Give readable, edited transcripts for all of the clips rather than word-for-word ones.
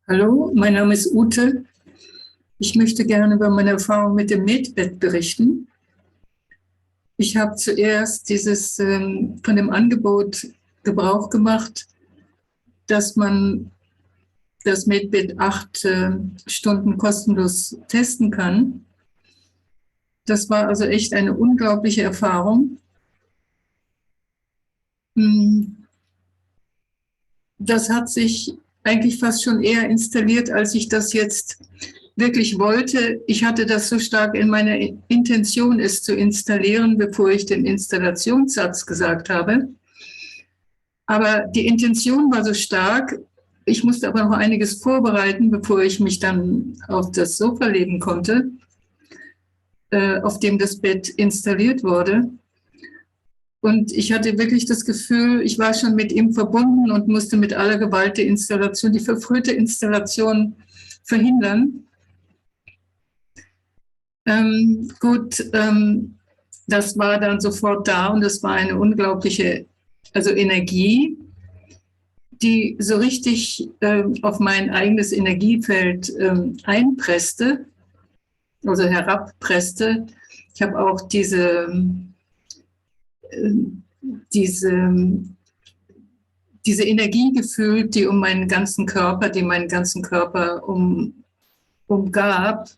Hallo, mein Name ist Ute. Ich möchte gerne über meine Erfahrung mit dem Medbed berichten. Ich habe zuerst von dem Angebot Gebrauch gemacht, dass man das Medbed 8 Stunden kostenlos testen kann. Das war also echt eine unglaubliche Erfahrung. Das hat sich eigentlich fast schon eher installiert, als ich das jetzt wirklich wollte. Ich hatte das so stark in meiner Intention, es zu installieren, bevor ich den Installationssatz gesagt habe. Aber die Intention war so stark. Ich musste aber noch einiges vorbereiten, bevor ich mich dann auf das Sofa legen konnte, auf dem das Bett installiert wurde. Und ich hatte wirklich das Gefühl, ich war schon mit ihm verbunden und musste mit aller Gewalt die verfrühte Installation verhindern. Das war dann sofort da und das war eine unglaubliche, Energie, die so richtig auf mein eigenes Energiefeld einpresste, also herabpresste. Ich habe auch diese Energie gefühlt, die meinen ganzen Körper umgab,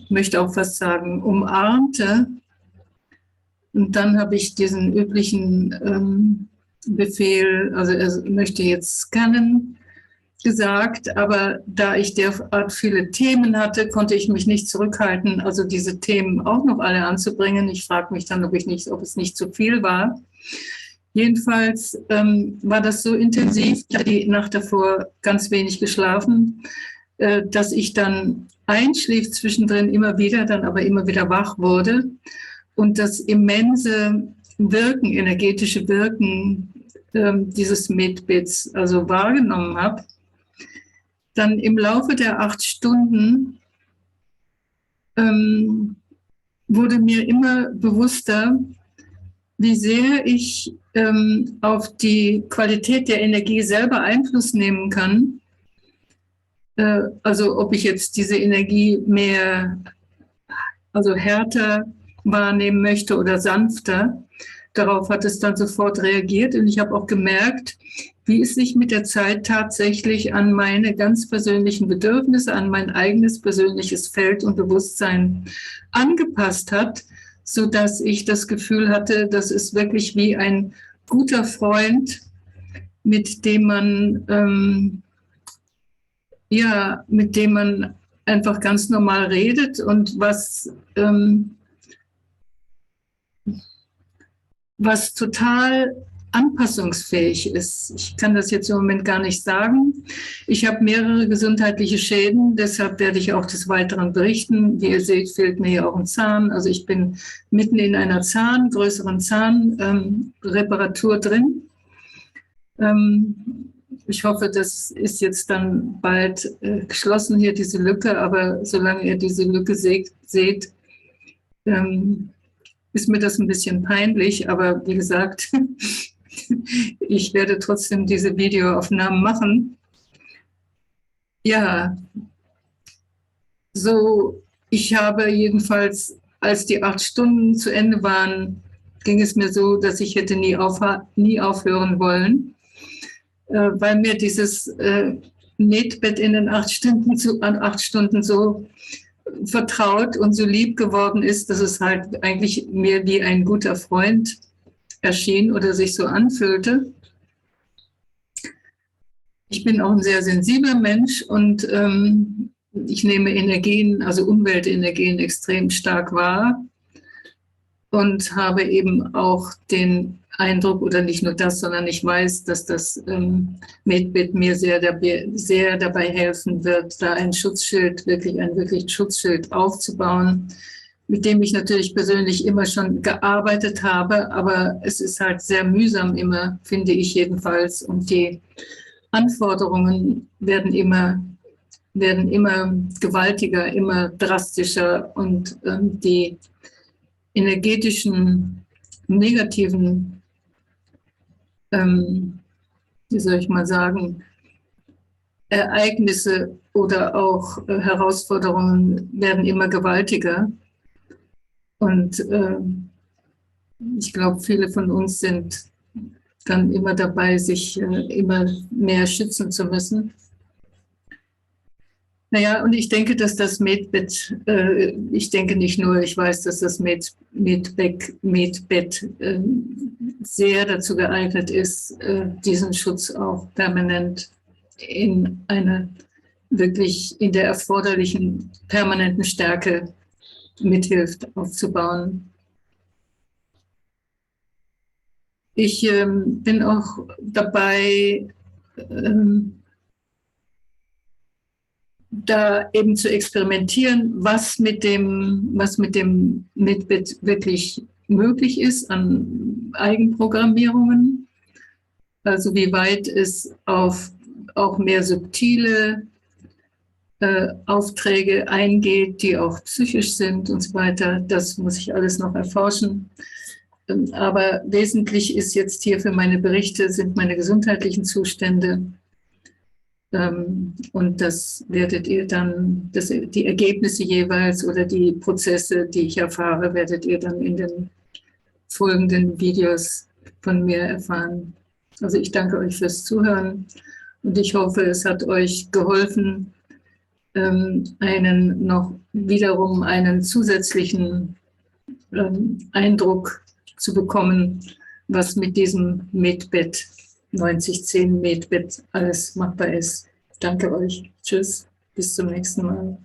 möchte auch fast sagen, umarmte. Und dann habe ich diesen üblichen Befehl, also er möchte jetzt scannen, gesagt, aber da ich derart viele Themen hatte, konnte ich mich nicht zurückhalten, also diese Themen auch noch alle anzubringen. Ich frage mich dann, ob es nicht zu viel war. Jedenfalls war das so intensiv, ich hatte die Nacht davor ganz wenig geschlafen, dass ich dann einschlief zwischendrin immer wieder, dann aber immer wieder wach wurde und das immense Wirken, energetische Wirken dieses Medbeds also wahrgenommen habe. Dann im Laufe der 8 Stunden wurde mir immer bewusster, wie sehr ich auf die Qualität der Energie selber Einfluss nehmen kann. Also ob ich jetzt diese Energie mehr, also härter wahrnehmen möchte oder sanfter. Darauf hat es dann sofort reagiert und ich habe auch gemerkt, wie es sich mit der Zeit tatsächlich an meine ganz persönlichen Bedürfnisse, an mein eigenes persönliches Feld und Bewusstsein angepasst hat, sodass ich das Gefühl hatte, das ist wirklich wie ein guter Freund, mit dem man einfach ganz normal redet und was total anpassungsfähig ist. Ich kann das jetzt im Moment gar nicht sagen. Ich habe mehrere gesundheitliche Schäden, deshalb werde ich auch des Weiteren berichten. Wie ihr seht, fehlt mir hier auch ein Zahn. Also ich bin mitten in einer größeren Zahnreparatur drin. Ich hoffe, das ist jetzt dann bald geschlossen hier, diese Lücke. Aber solange ihr diese Lücke seht, ist mir das ein bisschen peinlich. Aber wie gesagt, ich werde trotzdem diese Videoaufnahmen machen. Ja, ich habe jedenfalls, als die 8 Stunden zu Ende waren, ging es mir so, dass ich hätte nie aufhören wollen, weil mir dieses Medbed in den 8 Stunden so vertraut und so lieb geworden ist, dass es halt eigentlich mir wie ein guter Freund erschien oder sich so anfühlte. Ich bin auch ein sehr sensibler Mensch und ich nehme Energien, also Umweltenergien, extrem stark wahr und habe eben auch den Eindruck, oder nicht nur das, sondern ich weiß, dass das Medbed mir sehr dabei helfen wird, da ein wirklich Schutzschild aufzubauen, mit dem ich natürlich persönlich immer schon gearbeitet habe, aber es ist halt sehr mühsam immer, finde ich jedenfalls, und die Anforderungen werden immer gewaltiger, immer drastischer und die energetischen, negativen, wie soll ich mal sagen, Ereignisse oder auch Herausforderungen werden immer gewaltiger. Und ich glaube, viele von uns sind dann immer dabei, sich immer mehr schützen zu müssen. Naja, und ich denke, dass das Medbett, ich denke nicht nur, ich weiß, dass das Medbett sehr dazu geeignet ist, diesen Schutz auch permanent in einer wirklich in der erforderlichen permanenten Stärke mithilft aufzubauen. Ich bin auch dabei, da eben zu experimentieren, was mit dem Medbett wirklich möglich ist an Eigenprogrammierungen. Also wie weit es auf auch mehr subtile Aufträge eingeht, die auch psychisch sind und so weiter. Das muss ich alles noch erforschen. Aber wesentlich ist jetzt hier für meine Berichte, sind meine gesundheitlichen Zustände. Und das werdet ihr dann, die Ergebnisse jeweils oder die Prozesse, die ich erfahre, werdet ihr dann in den folgenden Videos von mir erfahren. Also ich danke euch fürs Zuhören und ich hoffe, es hat euch geholfen, wiederum einen zusätzlichen Eindruck zu bekommen, was mit diesem Medbett 9010 Medbett alles machbar ist. Danke euch. Tschüss. Bis zum nächsten Mal.